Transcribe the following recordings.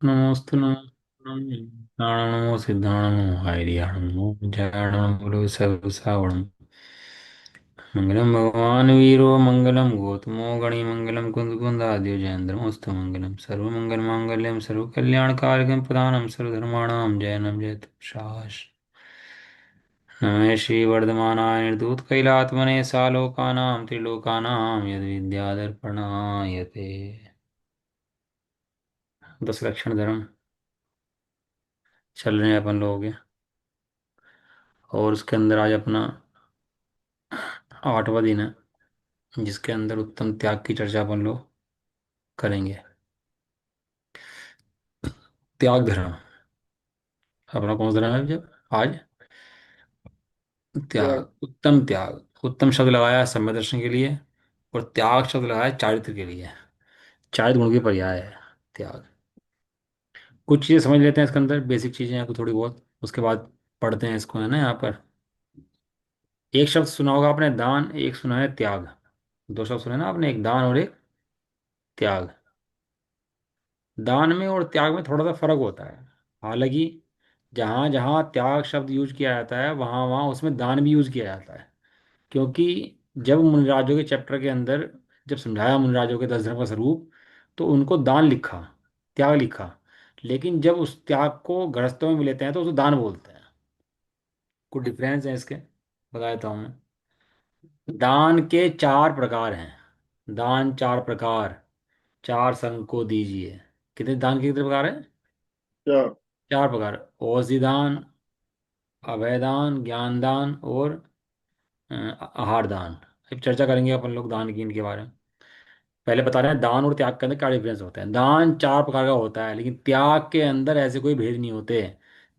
नमोस्तु नमो नमो सिद्धाणमो हाइरियाणमो जयाणमो सर्वसावणम मंगलम भगवान वीरो मंगलम गौतमो गणिमंगलम कुंदकुंदाद्यो जयेन्द्रमोस्तु मंगलम सर्वमंगल मांगल्यम सर्वकल्याणकारकम प्रदानम सर्वधर्माणाम जयनम जयतु शास नमः श्री वर्धमानाय निर्धूत कैलात्मने सालोकानां त्रिलोकानां यद्विद्यादर्पणायते 10 लक्षण धर्म चल रहे हैं अपन लोग के। और उसके अंदर आज अपना 8वां दिन है, जिसके अंदर उत्तम त्याग की चर्चा अपन लोग करेंगे। त्याग धर्म अपना कौन सा धर्म है जब आज? क्या? त्याग, उत्तम त्याग। उत्तम शब्द लगाया है सम्यक दर्शन के लिए, और त्याग शब्द लगाया है चारित्र के लिए। चारित्र गुण की पर्याय है त्याग। कुछ चीजें समझ लेते हैं इसके अंदर, बेसिक चीजें हैं कुछ थोड़ी बहुत, उसके बाद पढ़ते हैं इसको, है ना। यहाँ पर एक शब्द सुना होगा आपने दान, एक सुना है त्याग। दो शब्द सुने ना आपने, एक दान और एक त्याग। दान में और त्याग में थोड़ा सा फर्क होता है। हालांकि जहाँ जहाँ त्याग शब्द यूज किया जाता है वहाँ वहाँ उसमें दान भी यूज किया जाता है। क्योंकि जब मुनिराजों के चैप्टर के अंदर जब समझाया मुनिराजों के 10 धर्म का स्वरूप, तो उनको दान लिखा, त्याग लिखा। लेकिन जब उस त्याग को गृहस्थों में लेते हैं तो उसको दान बोलते हैं। कुछ डिफरेंस है इसके, बता देता हूँ मैं। दान के 4 प्रकार हैं। दान 4 प्रकार, 4 संघ को दीजिए। कितने दान के कितने प्रकार हैं? 4 प्रकार। औषधि दान, अभय दान, ज्ञान दान और आहार दान। अब चर्चा करेंगे अपन लोग दान की, इनके बारे में। पहले बता रहे हैं दान और त्याग के अंदर क्या डिफरेंस होता है। दान 4 प्रकार का होता है, लेकिन त्याग के अंदर ऐसे कोई भेद नहीं होते।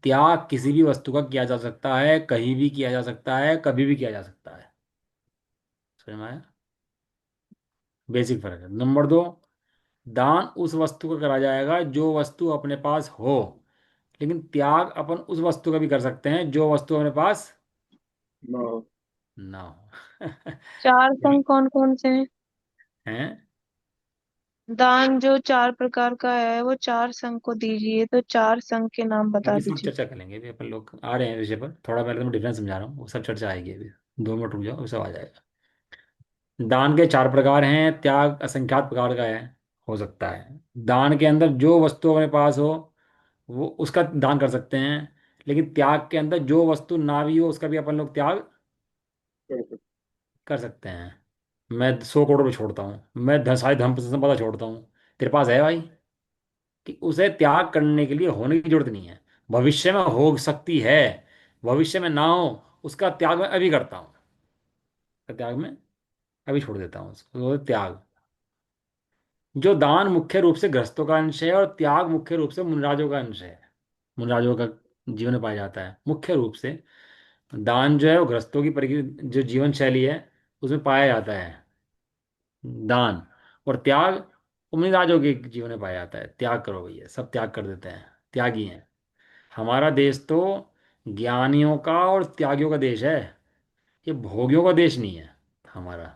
त्याग किसी भी वस्तु का किया जा सकता है, कहीं भी किया जा सकता है, कभी भी किया जा सकता है। समझ में आया? बेसिक फर्क है। नंबर 2, दान उस वस्तु का करा जाएगा जो वस्तु अपने पास हो, लेकिन त्याग अपन उस वस्तु का भी कर सकते हैं जो वस्तु अपने पास ना। ना हो। चार संघ कौन कौन से हैं? हैं? दान जो 4 प्रकार का है वो 4 संघ को दीजिए, तो 4 संघ के नाम बता अभी सब दीजिए। चर्चा करेंगे, अभी अपन लोग आ रहे हैं विषय पर। थोड़ा पहले तो मैं डिफरेंस समझा रहा हूँ, वो सब चर्चा आएगी अभी। 2 मिनट रुक जाओ, वो सब आ जाएगा। दान के 4 प्रकार हैं, त्याग असंख्यात प्रकार का है, हो सकता है। दान के अंदर जो वस्तु अपने पास हो वो उसका दान कर सकते हैं, लेकिन त्याग के अंदर जो वस्तु ना भी हो उसका भी अपन लोग त्याग कर सकते। कर सकते हैं। मैं 100 करोड़ छोड़ता हूँ, मैं सारी धन संपदा छोड़ता हूँ, तेरे पास है भाई, कि उसे त्याग करने के लिए होने की जरूरत नहीं है। भविष्य में हो सकती है, भविष्य में ना हो, उसका त्याग मैं अभी करता हूँ। त्याग में अभी छोड़ देता हूँ उसको, तो त्याग। जो दान मुख्य रूप से गृहस्थों का अंश है और त्याग मुख्य रूप से मुनिराजों का अंश है। मुनिराजों का जीवन में पाया जाता है मुख्य रूप से। दान जो है वो गृहस्थों की जो जीवन शैली है उसमें पाया जाता है दान। और त्याग मुनिराजों के जीवन में पाया जाता है। त्याग करो भैया, सब त्याग कर देते हैं, त्यागी हैं। हमारा देश तो ज्ञानियों का और त्यागियों का देश है, ये भोगियों का देश नहीं है हमारा।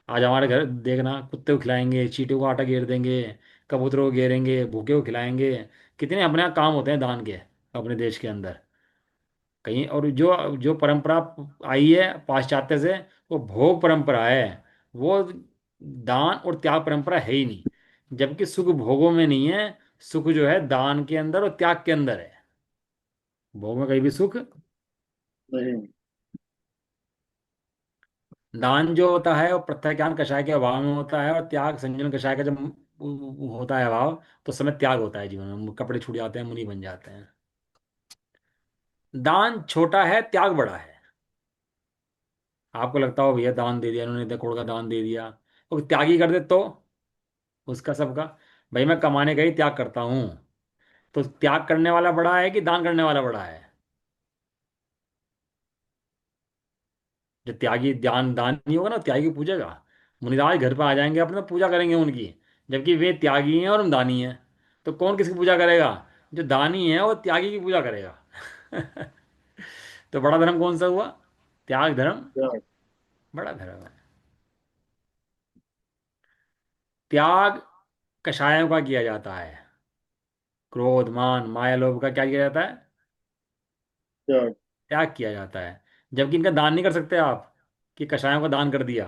आज हमारे घर देखना, कुत्ते को खिलाएंगे, चींटियों को आटा घेर देंगे, कबूतरों को घेरेंगे, भूखे को खिलाएंगे। कितने अपने यहाँ काम होते हैं दान के अपने देश के अंदर कहीं। और जो जो परंपरा आई है पाश्चात्य से, वो भोग परंपरा है। वो दान और त्याग परंपरा है ही नहीं। जबकि सुख भोगों में नहीं है, सुख जो है दान के अंदर और त्याग के अंदर है। भोग में कहीं भी सुख। नहीं। दान जो होता है वो प्रत्याख्यान कषाय के अभाव में होता है, और त्याग संयम कषाय का जब होता है अभाव, तो समय त्याग होता है जीवन में। कपड़े छूट जाते हैं, मुनि बन जाते हैं। दान छोटा है, त्याग बड़ा है। आपको लगता हो भैया दान दे दिया इन्होंने, 1 करोड़ का दान दे दिया, और त्याग ही कर दे तो उसका सबका। भाई मैं कमाने का ही त्याग करता हूँ, तो त्याग करने वाला बड़ा है कि दान करने वाला बड़ा है? जो त्यागी दान दान नहीं होगा ना, त्यागी पूजेगा। मुनिराज घर पर आ जाएंगे अपने, पूजा करेंगे उनकी, जबकि वे त्यागी हैं और हम दानी हैं। तो कौन किसकी पूजा करेगा? जो दानी है वो त्यागी की पूजा करेगा। तो बड़ा धर्म कौन सा हुआ? त्याग धर्म क्या? बड़ा धर्म है। त्याग कषायों का किया जाता है, क्रोध, मान, माया, लोभ का क्या किया जाता है? त्याग। त्याग किया जाता है। जबकि इनका दान नहीं कर सकते आप, कि कषायों को दान कर दिया।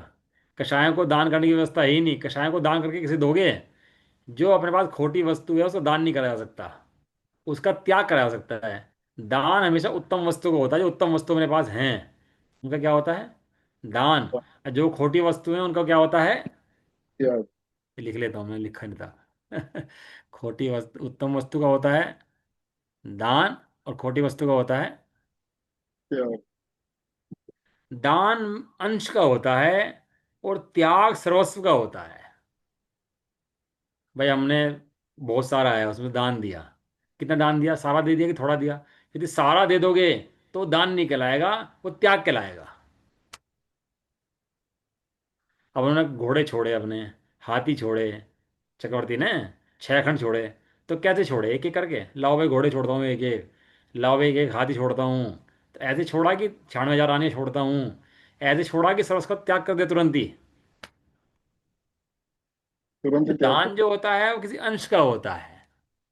कषायों को दान करने की व्यवस्था है ही नहीं, कषायों को दान करके किसे दोगे? जो अपने पास खोटी वस्तु है उसको दान नहीं करा जा सकता, उसका त्याग करा जा सकता है। दान हमेशा उत्तम वस्तु को होता है, जो उत्तम वस्तु मेरे पास हैं उनका क्या होता है? दान। और जो खोटी वस्तु है उनका क्या होता है? त्याग। ये लिख लेता हूँ, मैं लिखा नहीं था। खोटी वस्तु, उत्तम वस्तु का होता है दान, और खोटी वस्तु का होता है त्याग। दान। अंश का होता है और त्याग सर्वस्व का होता है। भाई हमने बहुत सारा है उसमें दान दिया, कितना दान दिया? सारा दे दिया कि थोड़ा दिया? यदि सारा दे दोगे तो दान नहीं कहलाएगा, वो त्याग कहलाएगा। अब उन्होंने घोड़े छोड़े अपने, हाथी छोड़े, चक्रवर्ती ने 6 खंड छोड़े। तो कैसे छोड़े? एक एक करके, लाओ भाई घोड़े छोड़ता हूँ एक एक, लाओ भाई एक एक हाथी छोड़ता हूँ। तो ऐसे छोड़ा कि 96,000 आने छोड़ता हूँ? ऐसे छोड़ा कि सर्वस्व का त्याग कर दे तुरंत ही? तुरंत तो ही त्याग दान कर। जो होता है वो किसी अंश का होता है।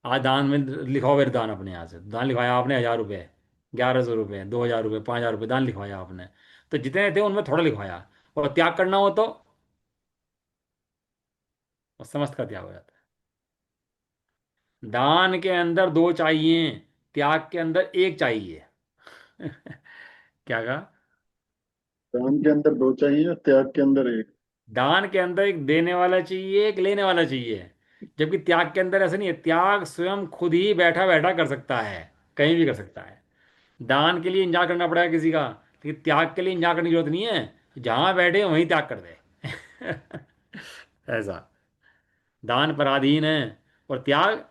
आज दान में लिखवाओ फिर दान, अपने यहाँ से दान लिखवाया आपने 1,000 रुपये, 1,100 रुपये, 2,000 रुपये, 5,000 रुपये दान लिखवाया आपने। तो जितने थे उनमें थोड़ा लिखवाया, और त्याग करना हो तो समस्त का त्याग हो जाता है। दान के अंदर दो चाहिए, त्याग के अंदर एक चाहिए। क्या कहा? दान के अंदर दो चाहिए, त्याग के अंदर एक। दान के अंदर एक देने वाला चाहिए, एक लेने वाला चाहिए। जबकि त्याग के अंदर ऐसा नहीं है, त्याग स्वयं खुद ही बैठा बैठा कर सकता है, कहीं भी कर सकता है। दान के लिए इंतजार करना पड़ेगा किसी का, लेकिन त्याग के लिए इंतजार करने की जरूरत नहीं है, जहां बैठे वहीं त्याग कर दे। ऐसा। दान पराधीन है और त्याग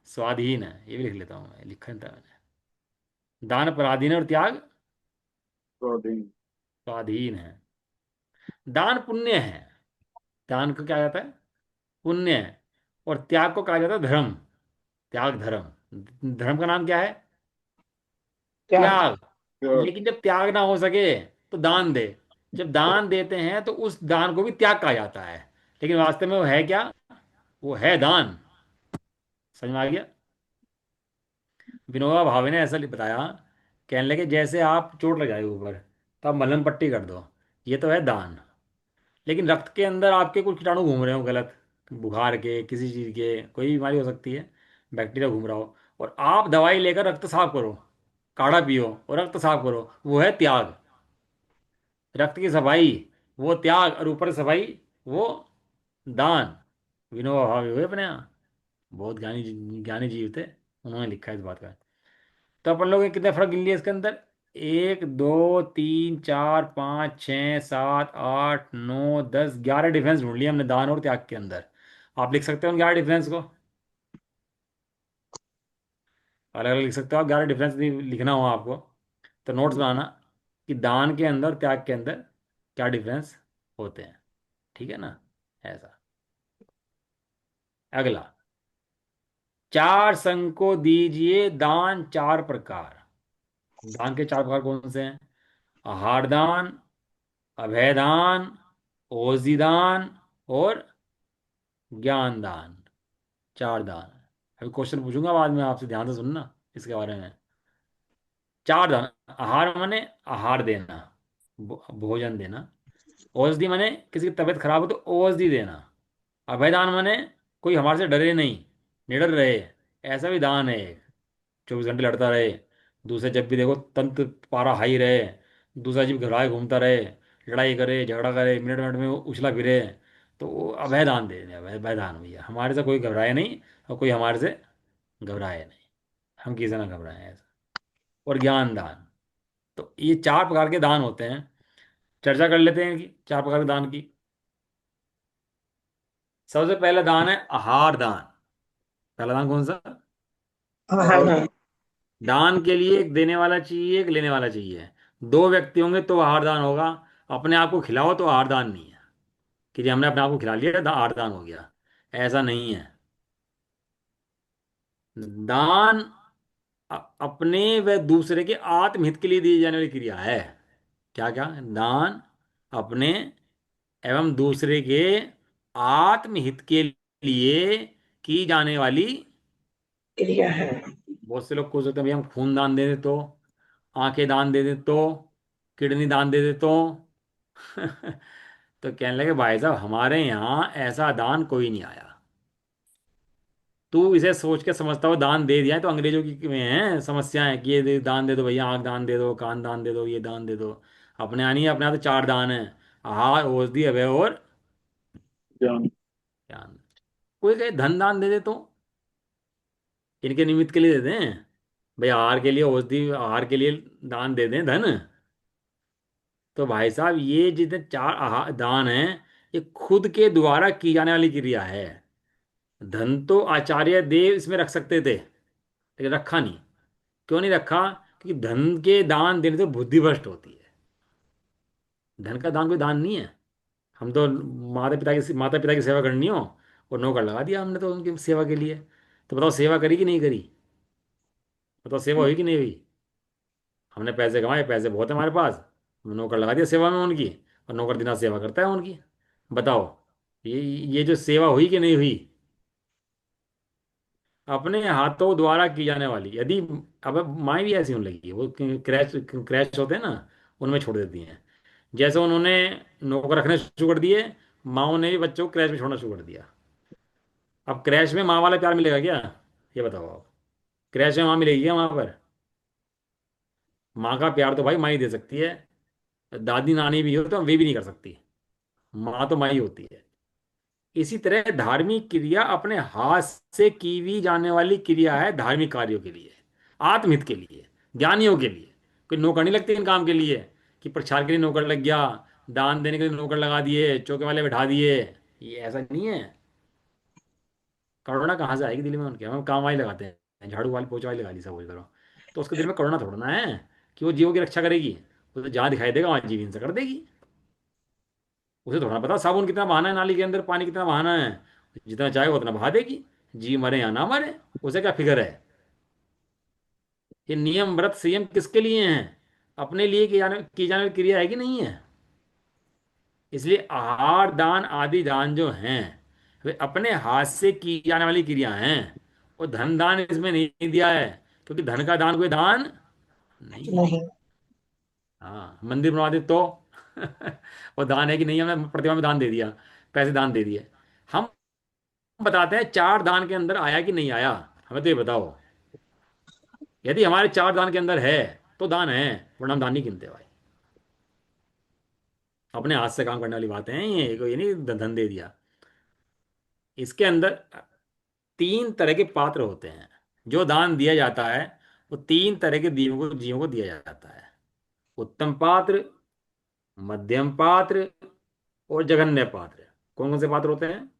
स्वाधीन है, ये भी लिख लेता हूं मैं, लिखा नहीं था मैंने। दान पराधीन है और त्याग स्वाधीन। स्वाधीन है। दान पुण्य है, दान को क्या जाता है? पुण्य है। और त्याग को कहा जाता है धर्म, त्याग धर्म। धर्म का नाम क्या है? त्याग। त्याग। त्याग। लेकिन जब त्याग ना हो सके तो दान दे। जब दान देते हैं तो उस दान को भी त्याग कहा जाता है, लेकिन वास्तव में वो है क्या? वो है दान। समझ में आ गया? विनोबा भावे ने ऐसा बताया, कहने लगे जैसे आप चोट लग जाए ऊपर, तो आप मलहम पट्टी कर दो, ये तो है दान। लेकिन रक्त के अंदर आपके कुछ कीटाणु घूम रहे हो गलत, बुखार के, किसी चीज़ के, कोई बीमारी हो सकती है, बैक्टीरिया घूम रहा हो, और आप दवाई लेकर रक्त साफ करो, काढ़ा पियो और रक्त साफ करो, वो है त्याग। रक्त की सफाई वो त्याग, और ऊपर से सफाई वो दान। विनोबा भावे हुए अपने यहाँ, बहुत ज्ञानी, ज्ञानी जीव थे, उन्होंने लिखा है इस बात का। तो अपन लोग कितने फर्क गिन लिए इसके अंदर? 1, 2, 3, 4, 5, 6, 7, 8, 9, 10, 11 डिफरेंस ढूंढ लिए हमने दान और त्याग के अंदर। आप लिख सकते हो उन 11 डिफरेंस को, अलग अलग लिख सकते हो आप। 11 डिफरेंस लिखना हो आपको तो नोट्स बनाना, कि दान के अंदर त्याग के अंदर क्या डिफरेंस होते हैं। ठीक है ना? ऐसा। अगला, चार संग दीजिए दान 4 प्रकार। दान के 4 प्रकार कौन से हैं? आहार दान, अभय दान, ओजी दान और ज्ञान दान। 4 दान। अभी क्वेश्चन पूछूंगा बाद में आपसे, ध्यान से सुनना इसके बारे में। 4 दान। आहार माने आहार देना, भोजन देना। औषधि माने किसी की तबीयत खराब हो तो औषधि देना। अभयदान माने कोई हमारे से डरे नहीं, निडर रहे, ऐसा भी दान है एक। 24 घंटे लड़ता रहे, दूसरे जब भी देखो तंत्र पारा हाई रहे, दूसरा जीव घबराए घूमता रहे, लड़ाई करे झगड़ा करे, मिनट मिनट में वो उछला फिरे, तो वो अभय दान दे दें। अभय दान भैया, हमारे से कोई घबराए नहीं और कोई हमारे से घबराए नहीं, हम किसी से ना घबराएं, ऐसा। और ज्ञान दान। तो ये 4 प्रकार के दान होते हैं। चर्चा कर लेते हैं कि 4 प्रकार के दान की। सबसे पहला दान है आहार दान। पहला दान कौन सा? हाँ आहार हाँ। दान। दान के लिए एक देने वाला चाहिए, एक लेने वाला चाहिए। 2 व्यक्ति होंगे तो आहार दान होगा। अपने आप को खिलाओ तो आहार दान नहीं है, कि जी हमने अपने आप को खिला लिया आहार दान हो गया, ऐसा नहीं है। दान अपने व दूसरे के आत्महित के लिए दी जाने वाली क्रिया है। क्या क्या? दान अपने एवं दूसरे के आत्महित के लिए की जाने वाली क्रिया है। बहुत से लोग खुश होते हैं भैया हम खून दान दे दे तो, आंखें दान दे दे तो, किडनी दान दे दे तो। तो कहने लगे भाई साहब हमारे यहाँ ऐसा दान कोई नहीं आया। तू इसे सोच के समझता हो दान दे दिया है, तो अंग्रेजों की में है समस्याएं कि दान दे दो भैया, आंख दान दे दो, कान दान दे दो, ये दान दे दो। अपने यहाँ नहीं है, अपने यहाँ तो चार दान है: आहार, औषधि, अभय और ज्ञान। ज्ञान। कोई कहे धन दान दे दे तो इनके निमित्त के लिए दे दें, भाई आहार के लिए, औषधि आहार के लिए दान दे दें धन। तो भाई साहब ये जितने चार दान हैं, ये खुद के द्वारा की जाने वाली क्रिया है। धन तो आचार्य देव इसमें रख सकते थे, लेकिन रखा नहीं। क्यों नहीं रखा? क्योंकि धन के दान देने से बुद्धि भ्रष्ट होती है। धन का दान कोई दान नहीं है। हम तो माता पिता की सेवा करनी हो और नौकर लगा दिया हमने तो उनकी सेवा के लिए। तो बताओ सेवा करी कि नहीं करी? बताओ सेवा हुई कि नहीं हुई? हमने पैसे कमाए, पैसे बहुत है हमारे पास, नौकर लगा दिया सेवा में उनकी, और नौकर दिन रात सेवा करता है उनकी। बताओ ये जो सेवा हुई कि नहीं हुई? अपने हाथों द्वारा की जाने वाली यदि, अब माएँ भी ऐसी होने लगी है, वो क्रैश क्रैश होते हैं ना, उनमें छोड़ देती हैं। जैसे उन्होंने नौकर रखने शुरू कर दिए, माओ ने भी बच्चों को क्रैश में छोड़ना शुरू कर दिया। अब क्रैश में माँ वाला प्यार मिलेगा क्या? ये बताओ आप। क्रैश में माँ मिलेगी क्या वहां पर? माँ का प्यार तो भाई माँ ही दे सकती है। दादी नानी भी हो तो वे भी नहीं कर सकती। माँ तो माँ ही होती है। इसी तरह धार्मिक क्रिया अपने हाथ से की हुई जाने वाली क्रिया है, धार्मिक कार्यों के लिए, आत्महित के लिए, ज्ञानियों के लिए। कोई नौकर नहीं लगते इन काम के लिए, कि प्रचार के लिए नौकर लग गया, दान देने के लिए नौकर लगा दिए, चौके वाले बैठा दिए। ये ऐसा नहीं है। करुणा कहाँ से आएगी दिल में उनके? हम काम वाली लगाते हैं, झाड़ू वाली पोछा वाली लगा ली, सब वही करो। तो उसके दिल में करुणा थोड़ा ना है कि वो जीवों की रक्षा करेगी। वो तो जहाँ दिखाई देगा वहाँ जीव हिंसा कर देगी। उसे थोड़ा पता साबुन कितना बहाना है, नाली के अंदर पानी कितना बहाना है। जितना चाहे उतना बहा देगी, जी मरे या ना मरे, उसे क्या फिक्र है। ये नियम व्रत संयम किसके लिए हैं? अपने लिए की जाने वाली क्रिया है कि नहीं है? इसलिए आहार दान आदि दान जो हैं, वे अपने हाथ से की जाने वाली क्रिया हैं। और धन दान इसमें नहीं दिया है, क्योंकि धन का दान कोई दान नहीं है। नहीं। हाँ, मंदिर बनवा दे तो वो दान है कि नहीं? हमने प्रतिमा में दान दे दिया, पैसे दान दे दिए। हम बताते हैं चार दान के अंदर आया कि नहीं आया। हमें तो ये बताओ। यदि हमारे चार दान के अंदर है तो दान है, वरना हम दान नहीं गिनते भाई। अपने हाथ से काम करने वाली बातें हैं ये, कोई ये नहीं धन दे दिया। इसके अंदर तीन तरह के पात्र होते हैं। जो दान दिया जाता है वो तीन तरह के जीवों को दिया जाता है: उत्तम पात्र, मध्यम पात्र और जघन्य पात्र। कौन कौन से पात्र होते हैं?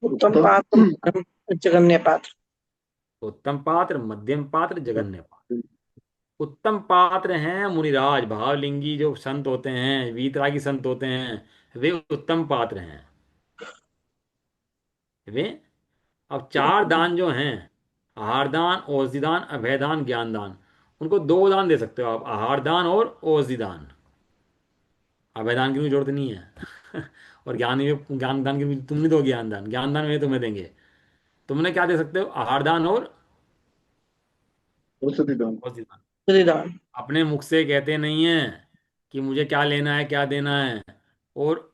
उत्तम उत्तम। पात्र, जगन्य पात्र। उत्तम पात्र, मध्यम पात्र, जघन्य पात्र। उत्तम पात्र हैं मुनिराज, भावलिंगी जो संत होते हैं, वीतरागी संत होते हैं, वे उत्तम पात्र हैं। वे, अब चार दान जो हैं, आहार दान, औषधि दान, अभय दान, ज्ञान दान, उनको दो दान दे सकते हो आप: आहार दान और औषधि दान। अभय दान की कोई जरूरत नहीं है। और ज्ञान दान की भी तुम नहीं दो, ज्ञान दान, ज्ञान दान में तुम्हें देंगे। तुमने क्या दे सकते हो? आहार दान और औषधि दान। औषधि दान। बलिदान। अपने मुख से कहते नहीं है कि मुझे क्या लेना है क्या देना है। और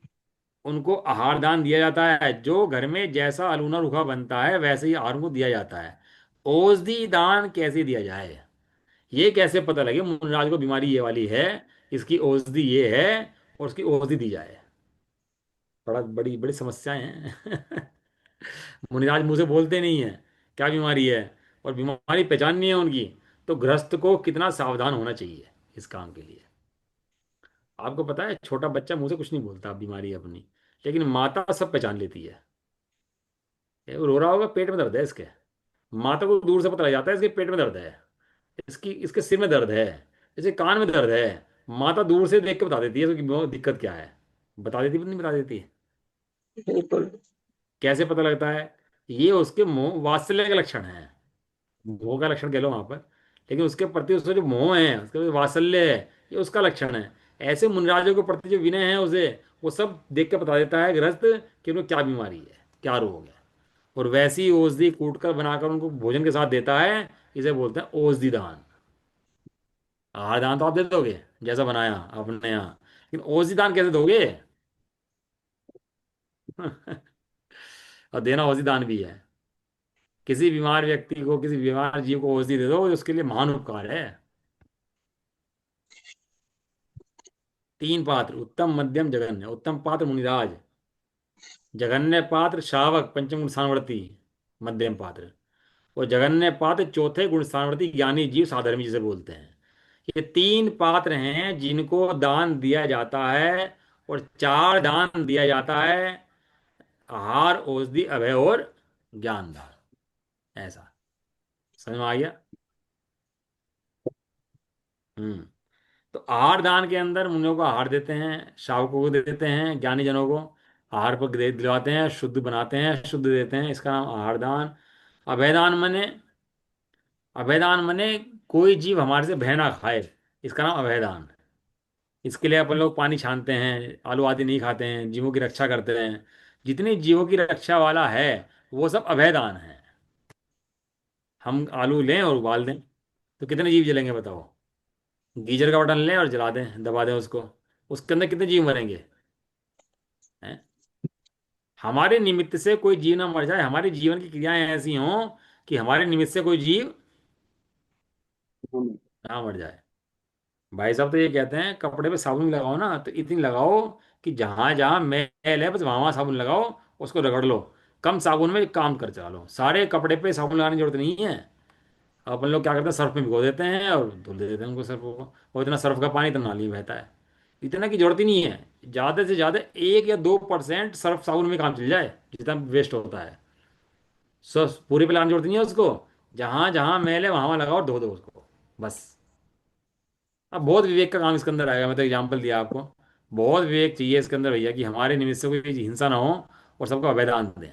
उनको आहार दान दिया जाता है, जो घर में जैसा अनूना रूखा बनता है वैसे ही आहार को दिया जाता है। औषधि दान कैसे दिया जाए, ये कैसे पता लगे मुनराज को बीमारी ये वाली है, इसकी औषधि ये है, और उसकी औषधि दी जाए? बड़ा बड़ी बड़ी समस्याएं हैं। मुनिराज मुंह से बोलते नहीं है क्या बीमारी है, और बीमारी पहचाननी है उनकी। तो गृहस्थ को कितना सावधान होना चाहिए इस काम के लिए। आपको पता है छोटा बच्चा मुंह से कुछ नहीं बोलता बीमारी अपनी, लेकिन माता सब पहचान लेती है। ये रो रहा होगा, पेट में दर्द है इसके, माता को दूर से पता लग जाता है इसके पेट में दर्द है, इसकी इसके सिर में दर्द है, इसके कान में दर्द है। माता दूर से देख के बता देती है इसकी दिक्कत क्या है। बता देती, नहीं बता देती? बिल्कुल। कैसे पता लगता है? ये उसके मोह वात्सल्य के लक्षण है। मोह का लक्षण कह लो वहां पर, लेकिन उसके प्रति उसका जो मोह है, उसका जो वात्सल्य है, ये उसका लक्षण है। ऐसे मुनिराजों के प्रति जो विनय है उसे, वो सब देख के बता देता है गृहस्थ कि उनको क्या बीमारी है, क्या रोग है। और वैसी औषधि कूट कर बनाकर उनको भोजन के साथ देता है, इसे बोलते हैं औषधि दान। आहार दान तो आप दे दोगे जैसा बनाया अपने यहाँ, लेकिन औषधि दान कैसे दोगे? और देना औषधि दान भी है। किसी बीमार व्यक्ति को, किसी बीमार जीव को औषधि दे दो, उसके लिए महान उपकार है। तीन पात्र, उत्तम मध्यम जघन्य। उत्तम पात्र मुनिराज, जघन्य पात्र श्रावक पंचम गुण स्थानवर्ती, मध्यम पात्र, और जघन्य पात्र चौथे गुण स्थानवर्ती ज्ञानी जीव साधर्मी जिसे बोलते हैं। ये तीन पात्र हैं जिनको दान दिया जाता है, और चार दान दिया जाता है, आहार, औषधि, अभय और ज्ञान दान। ऐसा समझ में आ गया? हम्म। तो आहार दान के अंदर मुनियों को आहार देते हैं, शावकों को देते हैं, ज्ञानी जनों को आहार पर दिलवाते हैं, शुद्ध बनाते हैं, शुद्ध देते हैं, इसका नाम आहार दान। अभयदान मने, अभयदान मने कोई जीव हमारे से भय ना खाए, इसका नाम अभयदान। इसके लिए अपन लोग पानी छानते हैं, आलू आदि नहीं खाते हैं, जीवों की रक्षा करते हैं। जितनी जीवों की रक्षा वाला है वो सब अभयदान है। हम आलू लें और उबाल दें तो कितने जीव जलेंगे बताओ? गीजर का बटन लें और जला दें, दबा दें उसको, उसके अंदर कितने जीव मरेंगे? हैं? हमारे निमित्त से कोई जीव ना मर जाए, हमारे जीवन की क्रियाएं ऐसी हों कि हमारे निमित्त से कोई जीव हाँ। ना मर जाए। भाई साहब तो ये कहते हैं कपड़े पे साबुन लगाओ ना तो इतनी लगाओ कि जहां जहां मैल है बस वहां वहां साबुन लगाओ, उसको रगड़ लो, कम साबुन में काम कर चला लो, सारे कपड़े पे साबुन लगाने की जरूरत नहीं है। अपन लोग क्या करते हैं, सर्फ में भिगो देते हैं और धुल दे देते हैं उनको, सर्फ को, और इतना सर्फ का पानी तो नाली में बहता है। इतना की जरूरत ही नहीं है। ज़्यादा से ज़्यादा 1 या 2% सर्फ साबुन में काम चल जाए, जितना वेस्ट होता है। पूरे पे लगाने की जरूरत नहीं है उसको। जहां जहां मैल है वहां वहां लगाओ और धो दो उसको, बस। अब बहुत विवेक का काम इसके अंदर आएगा, मैं तो एग्जाम्पल दिया आपको। बहुत विवेक चाहिए इसके अंदर भैया, कि हमारे निमित्त से कोई हिंसा ना हो, और सबको अभयदान दें।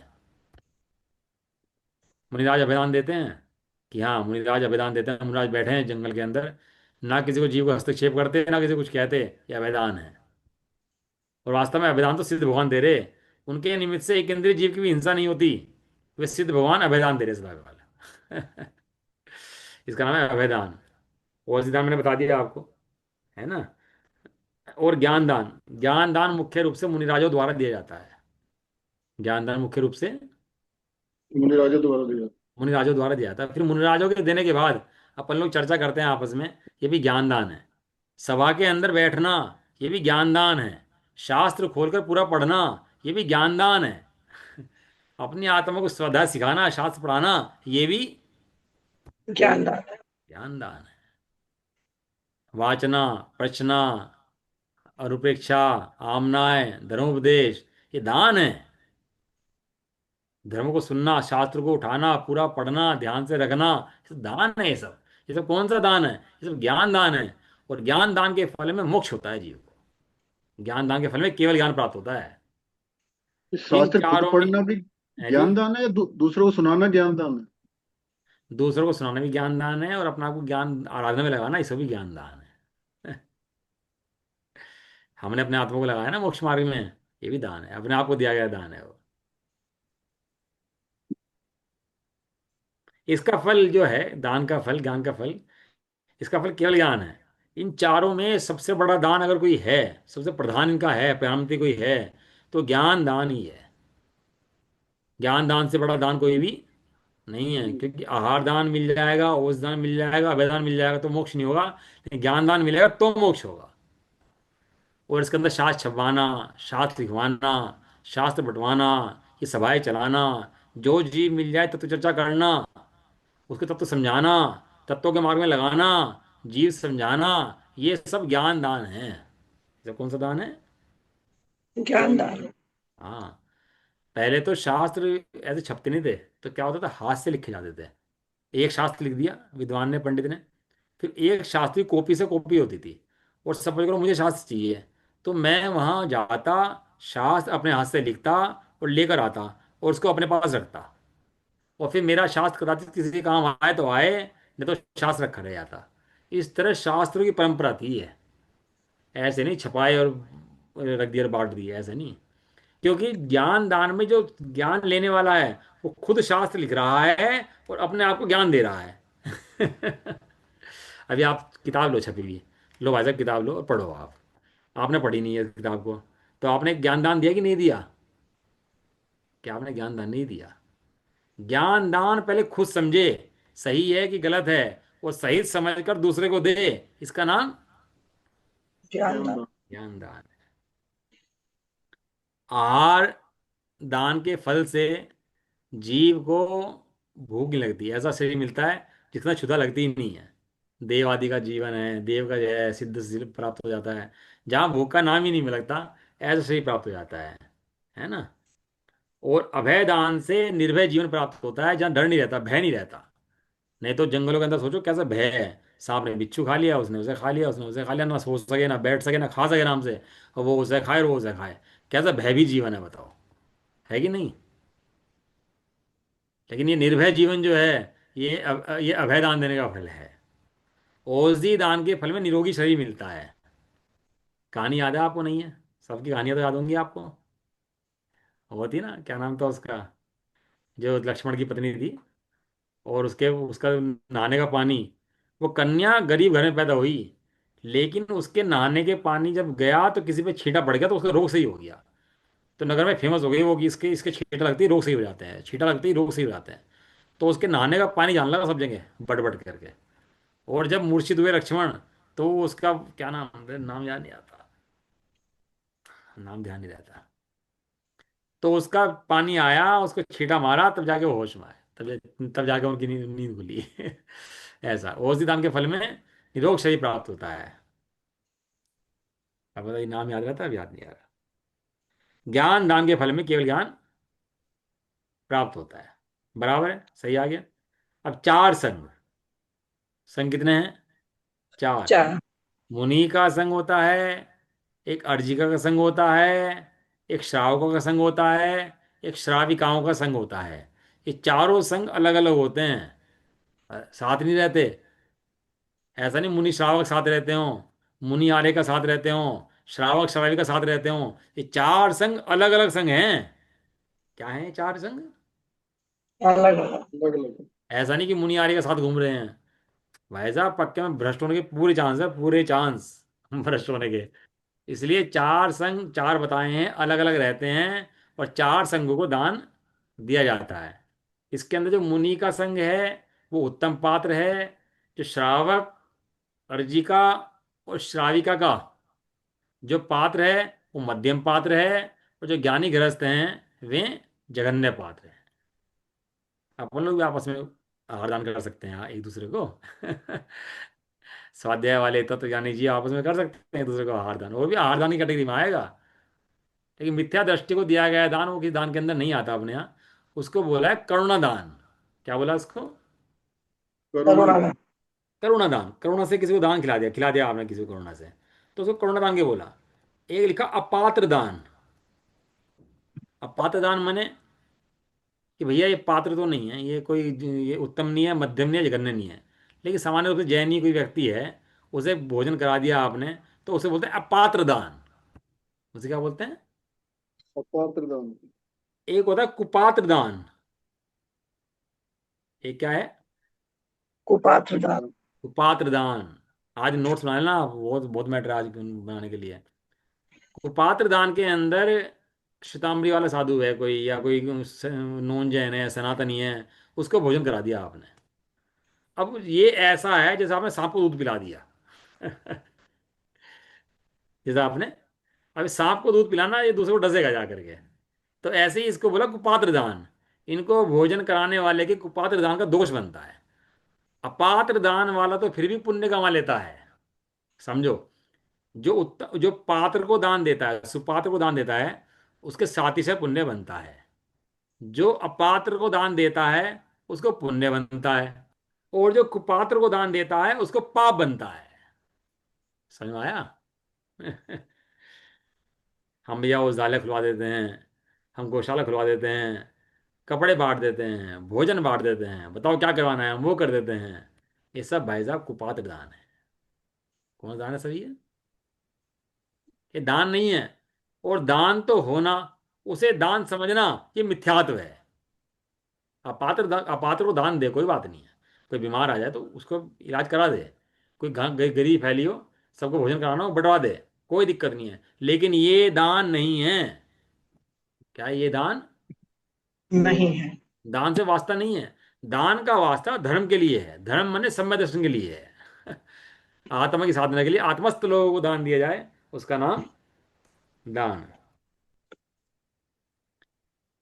मुनिराज अभयदान देते हैं कि हाँ, मुनिराज अभयदान देते हैं। मुनिराज बैठे हैं जंगल के अंदर, ना किसी को जीव को हस्तक्षेप करते, ना किसी को कुछ कहते, ये अभयदान है। और वास्तव में अभयदान तो सिद्ध भगवान दे रहे। उनके निमित्त से एक इंद्रिय जीव की भी हिंसा नहीं होती, वे सिद्ध भगवान अभयदान दे रहे सदा काल। इसका नाम है अभयदान। और सिद्धांत मैंने बता दिया आपको, है ना। और ज्ञान दान, ज्ञान दान मुख्य रूप से मुनिराजों द्वारा दिया जाता है। ज्ञान दान मुख्य रूप से मुनि राजा द्वारा दिया। मुनिराजों द्वारा दिया जाता है। फिर मुनिराजों के देने के बाद अपन लोग चर्चा करते हैं आपस में, ये भी ज्ञान दान है। सभा के अंदर बैठना, ये भी ज्ञान दान है। शास्त्र खोलकर पूरा पढ़ना, ये भी ज्ञान दान है। अपनी आत्मा को श्रद्धा सिखाना, शास्त्र पढ़ाना, ये भी ज्ञानदान है। ज्ञान दान है। वाचना, प्रचना, अनुप्रेक्षा, आमनाय, धर्मोपदेश, ये दान है। धर्म को सुनना, शास्त्र को उठाना, पूरा पढ़ना, ध्यान से रखना, ये सब दान है। ये सब कौन सा दान है? ये सब ज्ञान दान है। और ज्ञान दान के फल में मोक्ष होता है जीव को। ज्ञान दान के फल में केवल ज्ञान प्राप्त होता है। ये इन शास्त्र खुद चारों में पढ़ना भी है जी। ज्ञान दान है, या दूसरों को सुनाना ज्ञान दान है? दूसरों को सुनाना भी ज्ञान दान है, और अपने आप को ज्ञान आराधना में लगाना, इसको भी ज्ञान दान है। हमने अपने आत्मा को लगाया ना मोक्ष मार्ग में, ये भी दान है, अपने आप को दिया गया दान है वो। इसका फल जो है, दान का फल, ज्ञान का फल, इसका फल केवल ज्ञान है। इन चारों में सबसे बड़ा दान अगर कोई है, सबसे प्रधान इनका है, प्रधानमंत्री कोई है, तो ज्ञान दान ही है। ज्ञान दान से बड़ा दान कोई भी नहीं है, क्योंकि आहार दान मिल जाएगा, ओस दान मिल जाएगा, अभय दान मिल जाएगा तो मोक्ष नहीं होगा, लेकिन ज्ञान दान मिलेगा तो मोक्ष होगा। और इसके अंदर शास्त्र छपवाना, शास्त्र लिखवाना, शास्त्र बंटवाना, ये सभाएं चलाना, जो जी मिल जाए तत्व चर्चा करना, उसके तत्व समझाना, तत्वों के मार्ग में लगाना, जीव समझाना, ये सब ज्ञान दान है। ये कौन सा दान है? ज्ञानदान है। हाँ। पहले तो शास्त्र ऐसे छपते नहीं थे, तो क्या होता था, हाथ से लिखे जाते थे। एक शास्त्र लिख दिया विद्वान ने, पंडित ने, फिर एक शास्त्र की कॉपी से कॉपी होती थी। और सपोज करो मुझे शास्त्र चाहिए, तो मैं वहाँ जाता, शास्त्र अपने हाथ से लिखता और लेकर आता, और उसको अपने पास रखता। और फिर मेरा शास्त्र कदाचित किसी के काम आए तो आए, नहीं तो शास्त्र रखा रह जाता। इस तरह शास्त्रों की परंपरा थी है। ऐसे नहीं छपाए और रख दिया और बांट दिए, ऐसे नहीं। क्योंकि ज्ञान दान में जो ज्ञान लेने वाला है वो खुद शास्त्र लिख रहा है और अपने आप को ज्ञान दे रहा है। अभी आप किताब लो छपी हुई, लो भाई साहब किताब लो और पढ़ो आप। आपने पढ़ी नहीं है इस किताब को, तो आपने ज्ञान दान दिया कि नहीं दिया? क्या आपने ज्ञान दान नहीं दिया? ज्ञान दान पहले खुद समझे सही है कि गलत है, वो सही समझकर दूसरे को दे, इसका नाम ज्ञान ज्ञान दान। दान। ज्ञान दान। आहार दान के फल से जीव को भूख नहीं लगती, ऐसा शरीर मिलता है जितना क्षुधा लगती ही नहीं है। देव आदि का जीवन है, देव का जो है सिद्ध सिद्ध प्राप्त हो जाता है, जहाँ भूख का नाम ही नहीं लगता, ऐसा शरीर प्राप्त हो जाता है ना। और अभय दान से निर्भय जीवन प्राप्त होता है, जहाँ डर नहीं रहता, भय नहीं रहता। नहीं तो जंगलों के अंदर सोचो कैसा भय है, सांप ने बिच्छू खा लिया, उसने उसे खा लिया, उसने उसे खा लिया, ना सो सके ना बैठ सके ना खा सके आराम से, और वो उसे खाए और वो उसे खाए। कैसा भयभीत जीवन है बताओ, है कि नहीं? लेकिन ये निर्भय जीवन जो है, ये अभय दान देने का फल है। औषधि दान के फल में निरोगी शरीर मिलता है। कहानी याद है आपको? नहीं है? सबकी कहानियां तो याद होंगी आपको। वो थी ना, क्या नाम था उसका, जो लक्ष्मण की पत्नी थी, और उसके उसका नहाने का पानी, वो कन्या गरीब घर में पैदा हुई, लेकिन उसके नहाने के पानी जब गया तो किसी पे छींटा पड़ गया तो उसका रोग सही हो गया। तो नगर में फेमस हो गई वो कि इसके इसके छींटा लगती ही रोग सही हो जाते हैं, छींटा लगते ही रोग सही हो जाते हैं। तो उसके नहाने का पानी जान लगा सब जगह, बट बट करके। और जब मूर्छित हुए लक्ष्मण, तो उसका क्या नाम, नाम याद नहीं आता, नाम ध्यान नहीं रहता। तो उसका पानी आया, उसको छींटा मारा, तब जाके वो होश में आए, तब जाके उनकी नींद नींद खुली। ऐसा औषधि दान के फल में निरोग शरीर प्राप्त होता है। अब बताइए, नाम याद रहता है? अब याद नहीं आ रहा। ज्ञान दान के फल में केवल ज्ञान प्राप्त होता है। बराबर है, सही आ गया। अब चार संग, संग कितने हैं? चार। चार। मुनि का संग होता है, एक अर्जिका का संग होता है, एक श्रावकों का संग होता है, एक श्राविकाओं का संग होता है। ये चारों संग अलग अलग होते हैं, साथ नहीं रहते। ऐसा नहीं मुनि श्रावक साथ रहते हो, मुनि आर्य का साथ रहते हो, श्रावक श्राविका साथ रहते हो। ये चार संग अलग अलग संग हैं। क्या है चार संग? अलग अलग। अलग अलग। ऐसा नहीं कि मुनि आर्य के साथ घूम रहे हैं। भाई साहब पक्के में भ्रष्ट होने के पूरे चांस है, पूरे चांस भ्रष्ट होने के। इसलिए चार संघ चार बताए हैं, अलग अलग रहते हैं, और चार संघों को दान दिया जाता है। इसके अंदर जो मुनि का संघ है वो उत्तम पात्र है, जो श्रावक, अर्जिका और श्राविका का जो पात्र है वो मध्यम पात्र है, और जो ज्ञानी गृहस्थ हैं वे जघन्य पात्र हैं। अपन लोग भी आपस में आहार दान कर सकते हैं, हाँ, एक दूसरे को। स्वाध्याय वाले तत्व ज्ञानी जी आपस में कर सकते हैं एक दूसरे को आहार दान, वो भी आहार दान की कैटेगरी में आएगा। लेकिन मिथ्या दृष्टि को दिया गया दान वो किस दान के अंदर नहीं आता अपने यहाँ। उसको बोला है करुणा दान। क्या बोला उसको? करुणा करुणा दान। दान। करुणा दान। करुणा से किसी को दान खिला दिया आपने किसी को करुणा से, तो उसको करुणा दान के बोला। एक लिखा अपात्र दान। अपात्र दान माने कि भैया ये पात्र तो नहीं है, ये कोई, ये उत्तम नहीं है, मध्यम नहीं है, जघन्य नहीं है, लेकिन सामान्य रूप से जैनी कोई व्यक्ति है, उसे भोजन करा दिया आपने, तो उसे बोलते हैं अपात्र दान। उसे क्या बोलते हैं? अपात्र दान। एक होता है कुपात्र दान। एक क्या है? कुपात्र अपात्र दान। दान। कुपात्र दान। आज नोट्स बना लेना, बहुत बहुत मैटर है आज बनाने के लिए। कुपात्र दान के अंदर श्वेतांबरी वाला साधु है कोई, या कोई नॉन जैन है, सनातनी है, उसको भोजन करा दिया आपने। अब ये ऐसा है जैसे आपने सांप को दूध पिला दिया। जैसे आपने, अभी सांप को दूध पिलाना, ये दूसरे को डसेगा जा करके। तो ऐसे ही इसको बोला कुपात्र दान। इनको भोजन कराने वाले के कुपात्र दान का दोष बनता है। अपात्र दान वाला तो फिर भी पुण्य कमा लेता है, समझो। जो पात्र को दान देता है, सुपात्र को दान देता है, उसके साथ ही से पुण्य बनता है। जो अपात्र को दान देता है उसको पुण्य बनता है, और जो कुपात्र को दान देता है उसको पाप बनता है। समझ में आया? हम भैया औषधालय खुलवा देते हैं, हम गौशाला खुलवा देते हैं, कपड़े बांट देते हैं, भोजन बांट देते हैं, बताओ क्या करवाना है हम वो कर देते हैं। ये सब भाई साहब कुपात्र दान है। कौन सा दान है सर ये? दान नहीं है। और दान तो होना उसे दान समझना ये मिथ्यात्व है। अपात्र को दान दे, कोई बात नहीं है। कोई बीमार आ जाए तो उसको इलाज करा दे। कोई गरीब फैली हो, सबको भोजन कराना हो, बंटवा दे, कोई दिक्कत नहीं है। लेकिन ये दान नहीं है। क्या है ये दान? नहीं है। दान से वास्ता नहीं है। दान का वास्ता धर्म के लिए है। धर्म माने सम्य दर्शन के लिए है। आत्मा की साधना के लिए आत्मस्थ लोगों को दान दिया जाए, उसका नाम दान।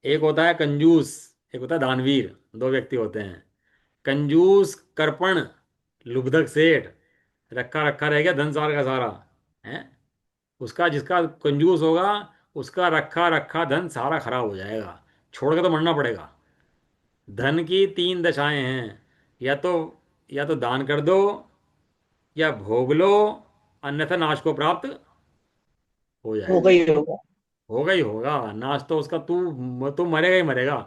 एक होता है कंजूस, एक होता है दानवीर। दो व्यक्ति होते हैं। कंजूस कृपण लुब्धक सेठ, रखा रखा रह गया धन सार का सारा है। उसका, जिसका कंजूस होगा, उसका रखा रखा धन सारा खराब हो जाएगा, छोड़ के तो मरना पड़ेगा। धन की तीन दशाएं हैं। या तो या तो दान कर दो, या भोग लो, अन्यथा नाश को प्राप्त हो हो जाएगा। गई होगा। होगा ही होगा नाश तो उसका। तू मरेगा ही मरेगा।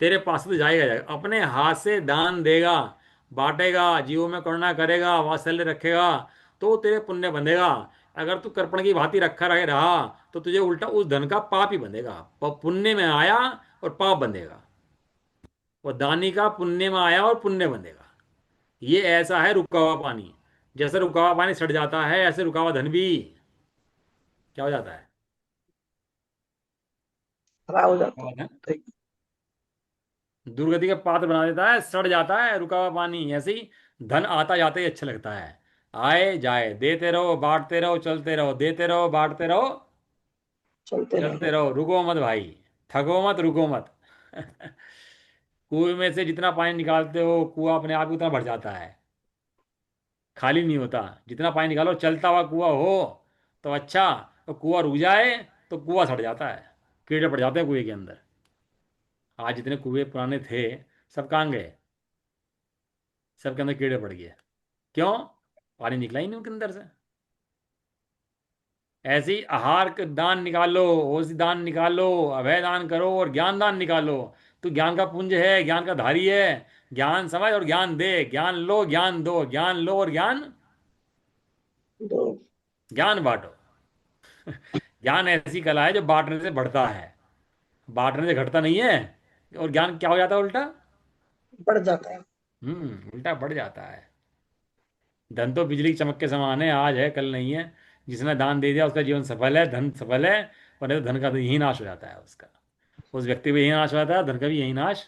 तेरे पास से तो जाएगा ही जाएगा। अपने हाथ से दान देगा, बांटेगा, जीवों में करुणा करेगा, वात्सल्य रखेगा, तो तेरे पुण्य बंधेगा। अगर तू कर्पण की भांति रखा रहा तो तुझे उल्टा उस धन का पाप ही बंधेगा। पुण्य में आया और पाप बंधेगा। और दानी का पुण्य में आया और पुण्य बंधेगा। ये ऐसा है रुका हुआ पानी। जैसे रुका हुआ पानी सड़ जाता है, ऐसे रुका हुआ धन भी क्या हो जाता है? खराब हो जाता धन है। दुर्गति का पात्र बना देता है, सड़ जाता है रुका हुआ पानी। ऐसे ही धन आता जाता ही अच्छा लगता है। आए जाए, देते रहो बांटते रहो, चलते रहो, देते रहो बांटते रहो, चलते चलते रहो। रहो, रुको मत भाई। थको मत, रुको मत। कुएं में से जितना पानी निकालते हो, कुआं अपने आप ही उतना भर जाता है, खाली नहीं होता। जितना पानी निकालो, चलता हुआ कुआं हो तो अच्छा। तो कुआं रुक जाए तो कुआं सड़ जाता है, कीड़े पड़ जाते हैं कुएं के अंदर। आज जितने कुएं पुराने थे, सब कहाँ गए? सबके अंदर कीड़े पड़ गए। क्यों? पानी निकला ही नहीं उनके अंदर से। ऐसे ही आहार का दान निकालो, ओसी दान निकालो, अभय दान करो और ज्ञान दान निकालो। तू ज्ञान का पुंज है, ज्ञान का धारी है। ज्ञान समझ और ज्ञान दे, ज्ञान लो ज्ञान दो, ज्ञान लो और ज्ञान दो। ज्ञान बांटो। ज्ञान ऐसी कला है जो बांटने से बढ़ता है, बांटने से घटता नहीं है। और ज्ञान क्या हो जाता है उल्टा? बढ़ जाता है। उल्टा बढ़ जाता है। धन तो बिजली की चमक के समान है, आज है कल नहीं है। जिसने दान दे दिया उसका जीवन सफल है, धन सफल है। और नहीं तो धन का तो यही नाश हो जाता है उसका। उस व्यक्ति भी यही नाश हो जाता है, धन का भी यही नाश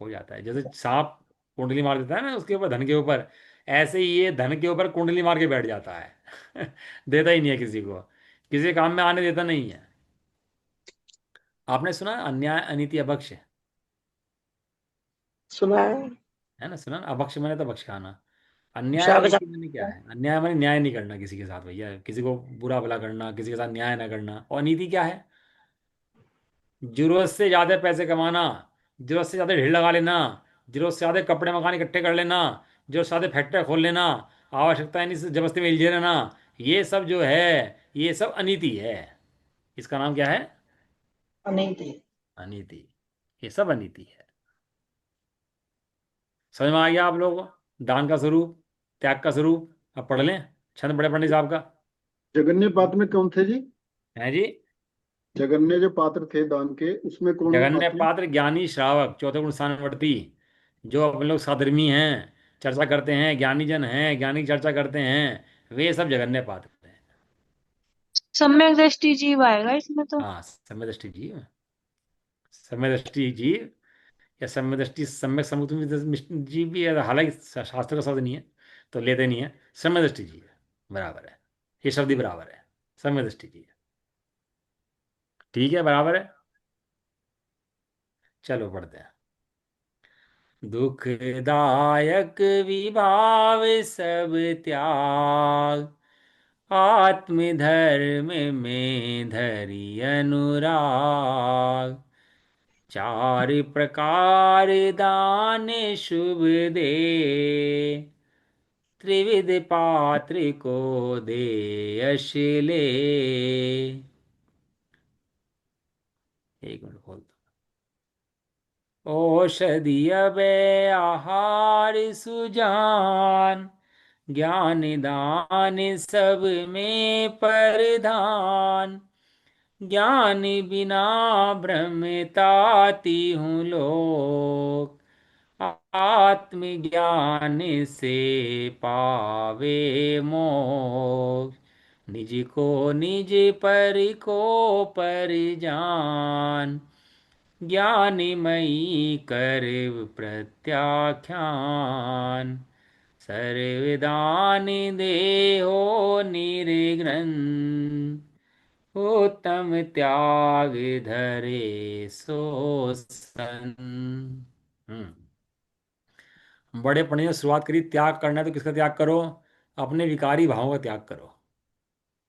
हो जाता है। जैसे सांप कुंडली मार देता है ना उसके ऊपर, धन के ऊपर, ऐसे ही ये धन के ऊपर कुंडली मार के बैठ जाता है। देता ही नहीं है किसी को, किसी काम में आने देता नहीं है। आपने सुना अन्याय अनीति अभक्ष? सुना है। है ना, सुना ना? अभक्ष मैंने तो भक्ष खाना। अन्याय और शाक नीति मैंने क्या है? अन्याय मैंने न्याय नहीं करना किसी के साथ भैया, किसी को बुरा भला करना, किसी के साथ न्याय ना करना। और नीति क्या है? जरूरत से ज्यादा पैसे कमाना, जरूरत से ज्यादा ढेर लगा लेना, जरूरत से ज्यादा कपड़े मकान इकट्ठे कर लेना, जरूरत से ज्यादा फैक्ट्री खोल लेना, आवश्यकता नहीं से जबरदस्ती में उलझे रहना। ये सब जो है, ये सब अनीति है। इसका नाम क्या है? नहीं थी। अनीति। ये सब अनीति है। समझ में आ गया आप लोगों को दान का स्वरूप, त्याग का स्वरूप? अब पढ़ लें छंद बड़े पंडित साहब का। जगन्य पात्र में कौन थे जी? है जी। जगन्य जो पात्र थे दान के, उसमें कौन जगन्य आते हैं? पात्र ज्ञानी श्रावक, चौथे गुण स्थानवर्ती, जो अपने लोग साधर्मी हैं, चर्चा करते हैं, ज्ञानी जन हैं, ज्ञानी की चर्चा करते हैं, वे सब जगन्य पात्र हैं। सम्यक दृष्टि जीव आएगा इसमें तो। हाँ, सम्यक दृष्टि जीव। सम्यक दृष्टि जीव या सम्यक दृष्टि सम्यक समुद्र जीव भी है, हालांकि शास्त्र का शब्द नहीं है तो लेते नहीं है। सम्यक दृष्टि जीव बराबर है, ये शब्द ही बराबर है। सम्यक दृष्टि जीव ठीक है, बराबर है। चलो पढ़ते हैं। दुखदायक विभाव सब त्याग, आत्मधर्म में धरि अनुराग। चार प्रकार दान शुभ दे, त्रिविध पात्र को दे यश ले। एक मिनट खोल दो। औषधि अभय आहार सुजान, ज्ञान दान सब में प्रधान। ज्ञान बिना भ्रमिताती हूँ लोक, आत्मज्ञान से पावे मोक्ष। निज को निज पर को परिजान, ज्ञानिमयी कर प्रत्याख्यान। सर्वदान देहो निर्घ्न, उत्तम त्याग धरे सो सन। बड़े पंडित ने शुरुआत करी, त्याग करना है तो किसका त्याग करो? अपने विकारी भावों का त्याग करो।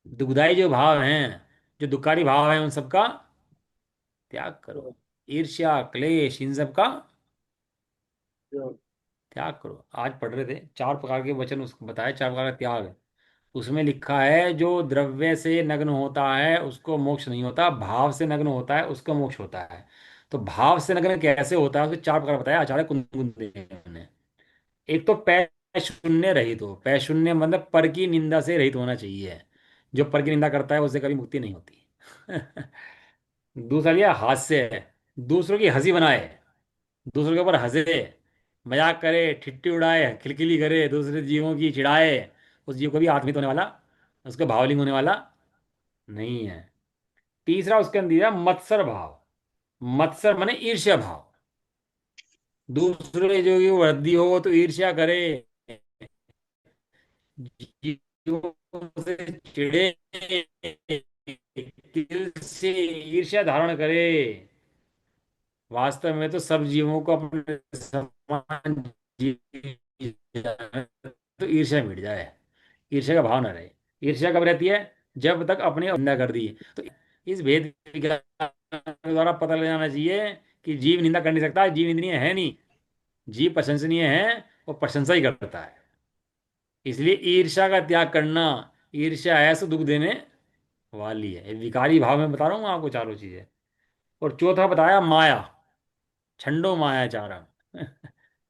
दुखदाई जो भाव हैं, जो दुखारी भाव हैं, उन सबका त्याग करो। ईर्ष्या, क्लेश, इन सब का क्या? त्याग करो। आज पढ़ रहे थे, चार प्रकार के वचन उसको बताए, चार प्रकार का त्याग। उसमें लिखा है जो द्रव्य से नग्न होता है उसको मोक्ष नहीं होता, भाव से नग्न होता है उसको मोक्ष होता है। तो भाव से नग्न कैसे होता है उसके चार प्रकार बताया आचार्य कुंद ने। एक तो पै शून्य रहित हो। पै शून्य मतलब पर की निंदा से रहित होना चाहिए। जो पर की निंदा करता है उससे कभी मुक्ति नहीं होती। दूसरा लिया हास्य है, दूसरों की हंसी बनाए, दूसरों के ऊपर हंसे, मजाक करे, ठिट्ठी उड़ाए, खिलखिली करे, दूसरे जीवों की चिढ़ाए। उस जीव को भी आत्मित होने वाला, उसको भावलिंग होने वाला नहीं है। तीसरा उसके अंदर दिया मत्सर भाव। मत्सर माने ईर्ष्या भाव। दूसरे जो की वृद्धि हो तो ईर्ष्या करे, जीवों से चिढ़े, दिल से ईर्ष्या धारण करे। वास्तव में तो सब जीवों को अपने समान तो ईर्ष्या मिट जाए, ईर्ष्या का भाव ना रहे। ईर्ष्या कब रहती है? जब तक अपने निंदा कर दी। तो इस भेद विज्ञान के द्वारा पता लग जाना चाहिए कि जीव निंदा कर नहीं सकता, जीव निंदनीय है नहीं। जीव प्रशंसनीय है, वो प्रशंसा ही करता है। इसलिए ईर्ष्या का त्याग करना, ईर्ष्या ऐसा दुख देने वाली है। ये विकारी भाव में बता रहा हूँ आपको चारों चीजें। और चौथा बताया माया, छंडो मायाचारम।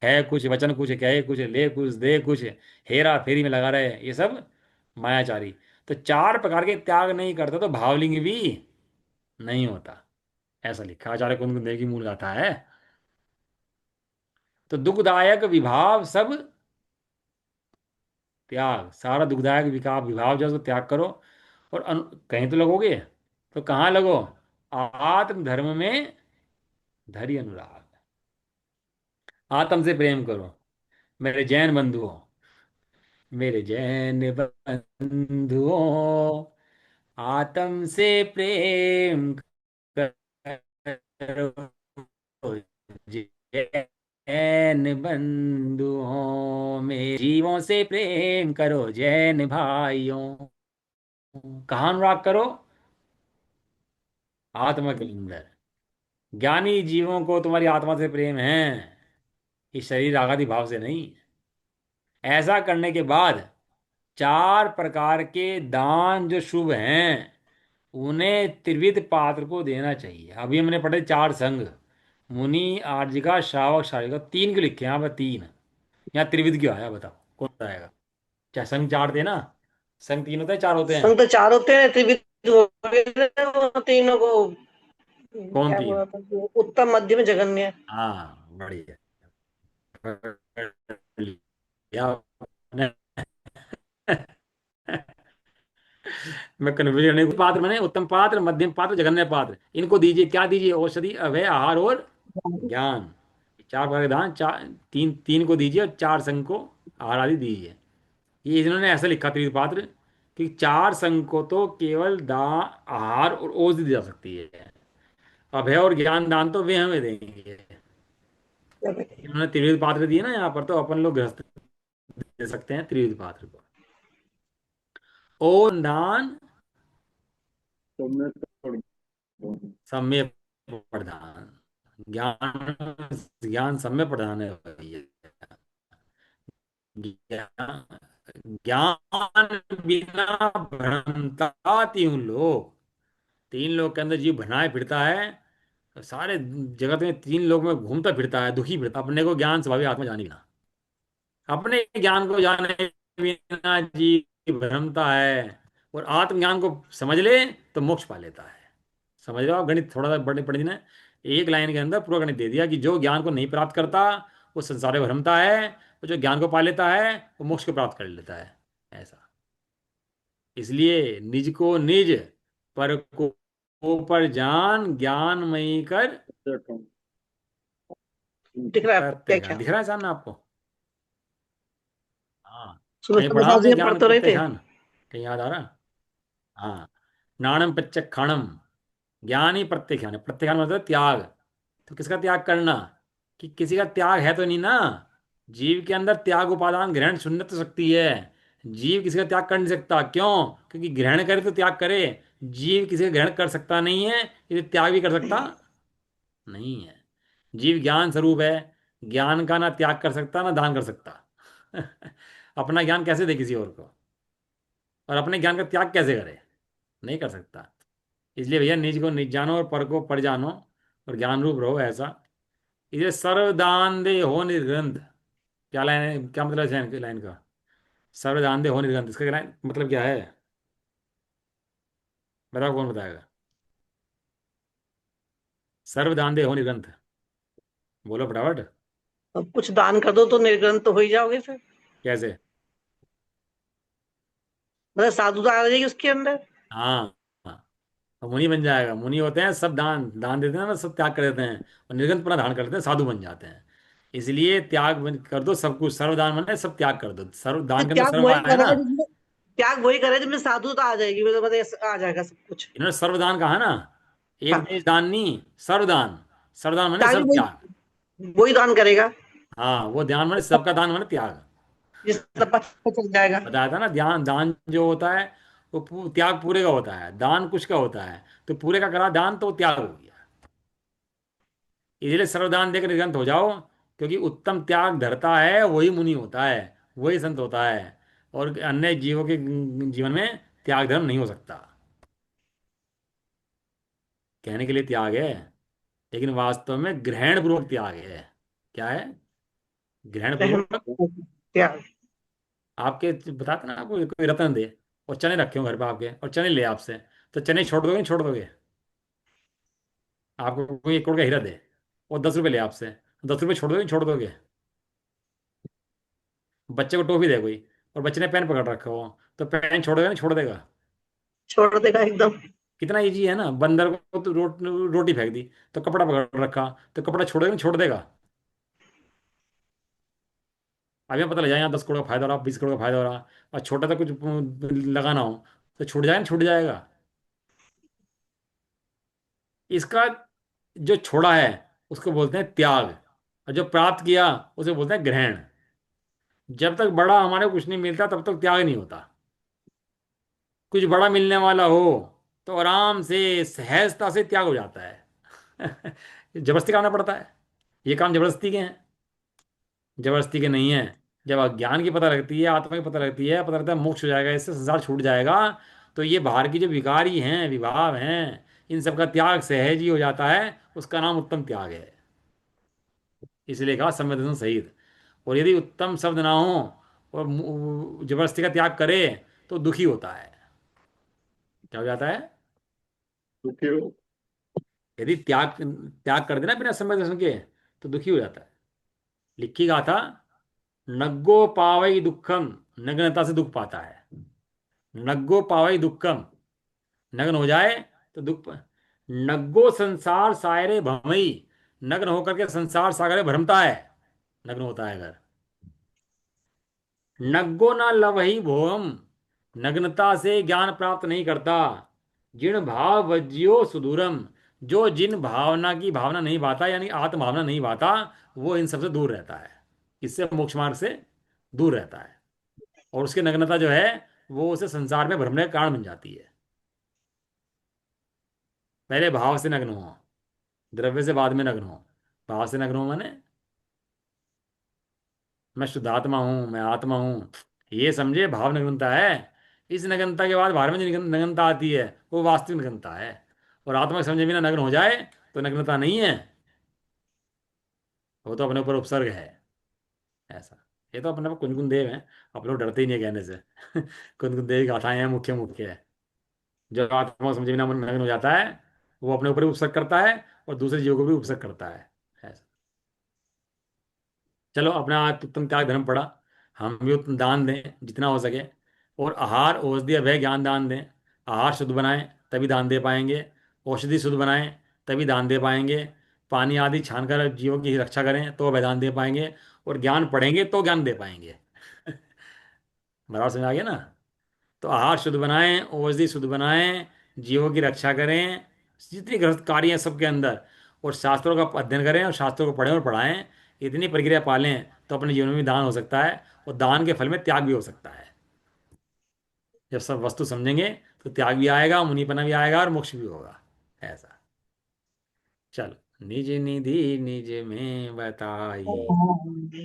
है कुछ, वचन कुछ, कहे कुछ, ले कुछ, दे कुछ, हेरा फेरी में लगा रहे, ये सब मायाचारी। तो चार प्रकार के त्याग नहीं करता तो भावलिंग भी नहीं होता। ऐसा लिखा आचार्य कुंद की मूल गाथा है। तो दुखदायक विभाव सब त्याग, सारा दुखदायक विकार विभाव जो है उसको त्याग करो। और कहीं तो लगोगे, तो कहाँ लगो? आत्म धर्म में धरि अनुराग। आत्म से प्रेम करो। मेरे जैन बंधुओं, मेरे जैन बंधुओं, आत्म से प्रेम करो। जैन बंधुओं, मेरे जीवों से प्रेम करो जैन भाइयों। कहाँ अनुराग करो? आत्मा के अंदर। ज्ञानी जीवों को तुम्हारी आत्मा से प्रेम है, इस शरीर आगादी भाव से नहीं। ऐसा करने के बाद चार प्रकार के दान जो शुभ हैं उन्हें त्रिविध पात्र को देना चाहिए। अभी हमने पढ़े चार संघ, मुनि, आर्जिका, श्रावक, शारिका, तीन क्यों लिखे यहाँ पर? तीन। यहाँ त्रिविध क्यों आया बताओ, कौन सा आएगा? क्या संघ चार थे ना? संघ तीन होते हैं, चार होते हैं? संत चार होते हैं, त्रिविध हो गए, वो तीनों को कौन क्या तीन? बोला था, जो उत्तम मध्यम जघन्य। हाँ, बढ़िया। या आपने। मैं कन्फ्यूजन नहीं। पात्र मैंने उत्तम पात्र, मध्यम पात्र, जघन्य पात्र, इनको दीजिए। क्या दीजिए? औषधि, अभय, आहार और ज्ञान। चार प्रकार के दान, चार, तीन तीन को दीजिए और चार संघ को आहार आदि दीजिए। ये इन्होंने ऐसा लिखा त्रिविध पात्र कि चार संघ को तो केवल दान, आहार और औषधि दी जा सकती है। अभय और ज्ञान दान तो वे हमें देंगे। इन्होंने त्रिविध पात्र दिए ना यहाँ पर, तो अपन लोग गृहस्थ दे सकते हैं त्रिविध पात्र को। ओ दान तो मैं पढ़ दूँ। सम्य प्रधान, ज्ञान, ज्ञान सम्य प्रधान है भैया। ज्ञान, ज्ञान बिना भ्रमताति हूँ लोग। तीन लोग के अंदर जीव भनाए फिरता है, सारे जगत में तीन लोग में घूमता फिरता है, दुखी फिरता, अपने को ज्ञान स्वाभाविक आत्मा जाने बिना, अपने ज्ञान को जाने बिना जीव भ्रमता है। और आत्मज्ञान को समझ ले तो मोक्ष पा लेता है। समझ रहे हो आप? गणित थोड़ा सा बड़े पढ़े ने, एक लाइन के अंदर पूरा गणित दे दिया कि जो ज्ञान को नहीं प्राप्त करता वो संसार में भ्रमता है, और जो ज्ञान को पा लेता है वो मोक्ष को प्राप्त कर लेता है। ऐसा। इसलिए निज को निज, को पर जान, ज्ञानमयी कर क्या कहूँ? दिख रहा है आपको क्या प्रत्यय ज्ञान। ख्याल? दिख रहा है सामने आपको? हाँ। सुबह कहीं सुबह पढ़ा साहब आपने जी पढ़ ज्ञान तो रहे प्रत्यय थे। ज्ञान? कहीं याद आ रहा? हाँ। नाणम प्रत्यक खाणम, ज्ञान ही प्रत्याख्यान है। प्रत्याख्यान मतलब त्याग। तो किसका त्याग करना? कि किसी का त्याग है तो नहीं ना। जीव के अंदर त्याग उपादान ग्रहण शून्य तो शक्ति है। जीव किसी का त्याग कर नहीं सकता। क्यों? क्योंकि ग्रहण करे तो त्याग करे। जीव किसी का ग्रहण कर सकता नहीं है, इसलिए त्याग भी कर सकता नहीं है। जीव ज्ञान स्वरूप है। ज्ञान का ना त्याग कर सकता ना दान कर सकता। अपना ज्ञान कैसे दे किसी और को? और अपने ज्ञान का त्याग कैसे करे? नहीं कर सकता। इसलिए भैया निज को निज जानो और पर को पर जानो, और ज्ञान रूप रहो ऐसा। इसलिए सर्वदान दे हो निर्ग्रंथ। क्या लाइन है, क्या मतलब है इस लाइन का? सर्वदान दे हो निर्ग्रंथ, इसका लाइन मतलब क्या है? बताओ, कौन बताएगा? सर्वदान दे हो निर्ग्रंथ, बोलो फटाफट। अब कुछ दान कर दो तो निर्ग्रंथ तो हो ही जाओगे फिर। कैसे? मतलब साधुता आ जाएगी उसके अंदर। हाँ हाँ। तो मुनि बन जाएगा। मुनि होते हैं सब दान दान देते हैं ना, सब त्याग कर देते हैं, और निर्गंत अपना धारण कर लेते हैं, साधु बन जाते हैं। इसलिए त्याग कर दो सब कुछ। सर्वदान माने सब त्याग कर दो। सर्व तो दान के अंदर त्याग वही सर्वमाया है ना। करेगा जिसमें, त्याग वही करे जिसमें साधुता आ जाएगी, मतलब आ जाएगा सब कुछ। इन्होंने सर्वदान कहा ना, एक हाँ, देश दान नहीं, सर्वदान। सर्वदान माने त्याग सब भी त्याग। वही वही दान करेगा हाँ, वो ध्यान माने सबका दान माने त्याग। जिसका पता चल जाएगा। बताया था ना, ध्यान दान जो होता है वो त्याग पूरे का होता है, दान कुछ का होता है। तो पूरे का करा दान तो त्याग हो गया। इसलिए सर्वदान देकर निगंत हो जाओ। क्योंकि उत्तम त्याग धरता है वही मुनि होता है, वही संत होता है। और अन्य जीवों के जीवन में त्याग धर्म नहीं हो सकता। कहने के लिए त्याग है, लेकिन वास्तव में ग्रहण पूर्वक त्याग है। क्या है? ग्रहण रहम पूर्वक। त्याग। आपके बताते ना, आपको कोई रत्न दे और चने रखे हो घर पे आपके, और चने ले आपसे, तो चने छोड़ दोगे नहीं छोड़ दोगे? आपको कोई 1 करोड़ का हीरा दे और 10 रुपए ले आपसे, 10 रुपए छोड़ दोगे नहीं छोड़ दोगे? बच्चे को टॉफी दे कोई, और बच्चे ने पेन पकड़ रखा हो, तो पेन छोड़ेगा नहीं छोड़ देगा? छोड़ देगा एकदम। कितना इजी है ना। बंदर को तो रोटी फेंक दी, तो कपड़ा पकड़ रखा, तो कपड़ा छोड़ेगा नहीं छोड़ देगा? अभी पता लग जाए यहाँ 10 करोड़ का फायदा हो रहा, 20 करोड़ का फायदा हो रहा, और छोटा सा कुछ लगाना हो, तो छूट जाएगा नहीं छूट जाएगा? इसका जो छोड़ा है उसको बोलते हैं त्याग, और जो प्राप्त किया उसे बोलते हैं ग्रहण। जब तक बड़ा हमारे को कुछ नहीं मिलता तब तक त्याग नहीं होता। कुछ बड़ा मिलने वाला हो तो आराम से सहजता से त्याग हो जाता है। जबरदस्ती करना पड़ता है। ये काम जबरदस्ती के हैं, जबरदस्ती के नहीं है। जब अज्ञान की पता लगती है, आत्मा की पता लगती है, पता लगता है मोक्ष हो जाएगा, इससे संसार छूट जाएगा, तो ये बाहर की जो विकारी हैं, विभाव हैं, इन सब का त्याग सहज ही हो जाता है। उसका नाम उत्तम त्याग है। इसलिए कहा संवेदन सहित। और यदि उत्तम शब्द ना हो और जबरदस्ती का त्याग करे तो दुखी होता है। क्या हो जाता है? दुखी हो। यदि त्याग त्याग कर देना बिना समय दर्शन के, तो दुखी हो जाता है। लिखी गाथा, नग्गो पावई दुखम, नग्नता से दुख पाता है। नग्गो पावई दुखम, नग्न हो जाए तो नग्गो संसार सायरे भमई, नग्न होकर के संसार सागर में भ्रमता है, नग्न होता है अगर। नग्गो ना लवही भोम, नग्नता से ज्ञान प्राप्त नहीं करता। जिन भाव वज्यो सुदूरम, जो जिन भावना की भावना नहीं भाता, यानी आत्म भावना नहीं भाता, वो इन सबसे दूर रहता है। इससे मोक्ष मार्ग से दूर रहता है। और उसकी नग्नता जो है वो उसे संसार में भ्रमने का कारण बन जाती है। पहले भाव से नग्न हो, द्रव्य से बाद में नग्न हो। भाव से नग्न हो माने मैं शुद्धात्मा हूँ, मैं आत्मा हूँ, ये समझे, भाव नग्नता है। इस नग्नता के बाद बाहर में जो नग्नता आती है वो वास्तविक नग्नता है। और आत्मा के समझे बिना नग्न हो जाए तो नग्नता नहीं है, वो तो अपने ऊपर उपसर्ग है। ऐसा। ये तो अपने कुंदकुन देव हैं, आप लोग डरते ही नहीं है कहने से। कुंदकुन देव की गाथाएं हैं, मुख्य मुख्य है। जो आत्मा को समझे बिना मन नग्न हो जाता है, वो अपने ऊपर भी उपसर्ग करता है और दूसरे जीवों को भी उपसर्ग करता है। ऐसा। चलो अपना उत्तम त्याग धर्म पड़ा, हम भी उत्तम दान दें जितना हो सके, और आहार औषधि अभय ज्ञान दान दें। आहार शुद्ध बनाएं तभी दान दे पाएंगे, औषधि शुद्ध बनाएं तभी दान दे पाएंगे, पानी आदि छानकर जीवों की रक्षा करें तो अभय दान दे पाएंगे, और ज्ञान पढ़ेंगे तो ज्ञान दे पाएंगे। बराबर समझ आ गया ना? तो आहार शुद्ध बनाएं, औषधि शुद्ध बनाएं, जीवों की रक्षा करें, जितनी गृहस्थ कार्य हैं सबके अंदर, और शास्त्रों का अध्ययन करें और शास्त्रों को पढ़ें और पढ़ाएं। इतनी प्रक्रिया पालें तो अपने जीवन में भी दान हो सकता है, और दान के फल में त्याग भी हो सकता है। जब सब वस्तु समझेंगे तो त्याग भी आएगा, मुनिपना भी आएगा, और मोक्ष भी होगा। ऐसा। चलो, निज निधि निज में बताई।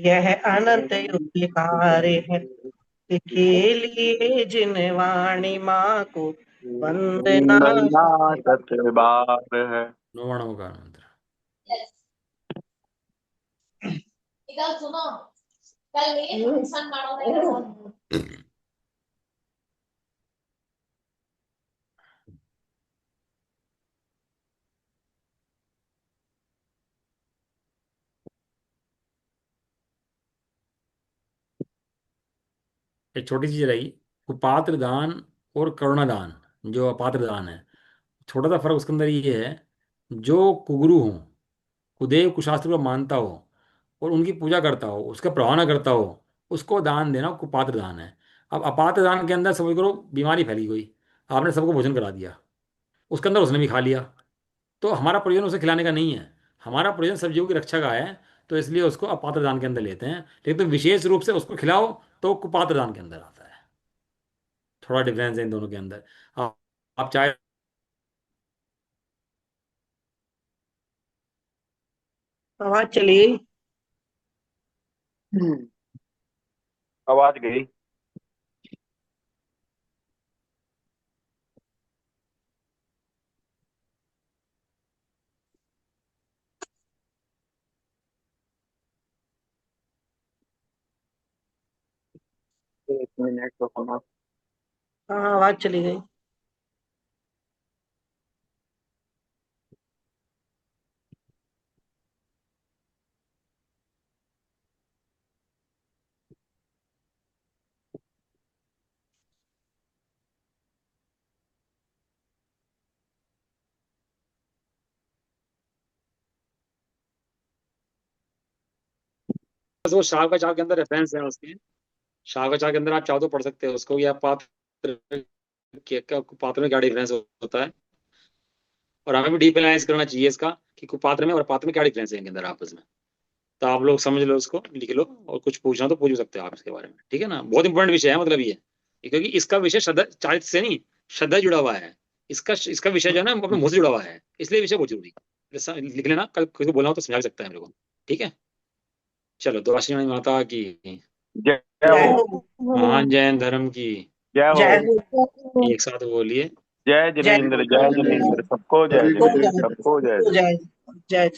यह अनंत युक्ति कार्य है, के लिए जिन वाणी माँ को वंदना। वंदना तत्बार है। नौवाणों का मंत्र। एक छोटी चीज रही, कुपात्र दान और करुणा दान, जो अपात्र दान है, छोटा सा फर्क उसके अंदर ये है, जो कुगुरु हो, कुदेव कुशास्त्र को मानता हो और उनकी पूजा करता हो, उसका प्रभावना करता हो, उसको दान देना कुपात्र दान है। अब अपात्र दान के अंदर समझ करो बीमारी फैली गई, आपने सबको भोजन करा दिया, उसके अंदर उसने भी खा लिया, तो हमारा प्रयोजन उसे खिलाने का नहीं है, हमारा प्रयोजन सब जीवों की रक्षा का है। तो इसलिए उसको अपात्र दान के अंदर लेते हैं, लेकिन तो विशेष रूप से उसको खिलाओ तो कुपात्र दान के अंदर आता है। थोड़ा डिफरेंस है इन दोनों के अंदर। आप चाहे आवाज चली गई। आवाज गई। एक मिनट तो सुनो। हाँ आवाज चली गई। वो शाह का चाव के अंदर रेफरेंस है उसके, शाह का चाव के अंदर आप चाहो तो पढ़ सकते हो उसको, या पात्र कुपात्र में क्या डिफरेंस होता है, और हमें भी डीप एनालाइज करना चाहिए इसका कि कुपात्र में और पात्र में क्या डिफरेंस है इनके अंदर आपस में। तो आप लोग समझ लो, उसको लिख लो, और कुछ पूछना तो पूछ भी सकते हो आप इसके बारे में, ठीक है ना? बहुत इंपॉर्टेंट विषय है मतलब ये, क्योंकि इसका विषय श्रद्धा चारित्र से नहीं, श्रद्धा जुड़ा हुआ है। इसका विषय जो है ना अपने मुंह से जुड़ा हुआ है, इसलिए विषय बहुत जरूरी है। लिख लेना, कल किसी को बोलना हो तो समझा भी सकता है मेरे को, ठीक है? चलो, द्वाशी माता की, जय जय हो। हो। महान जैन धर्म की, जय जय हो। हो। एक साथ बोलिए। जय जय जिनेन्द्र, जय जय जिनेन्द्र। जिनेन्द्र, सबको जय सभी को हो। जय जिनेन्द्र, जय। सबको जय जय जिनेन्द्र। जय।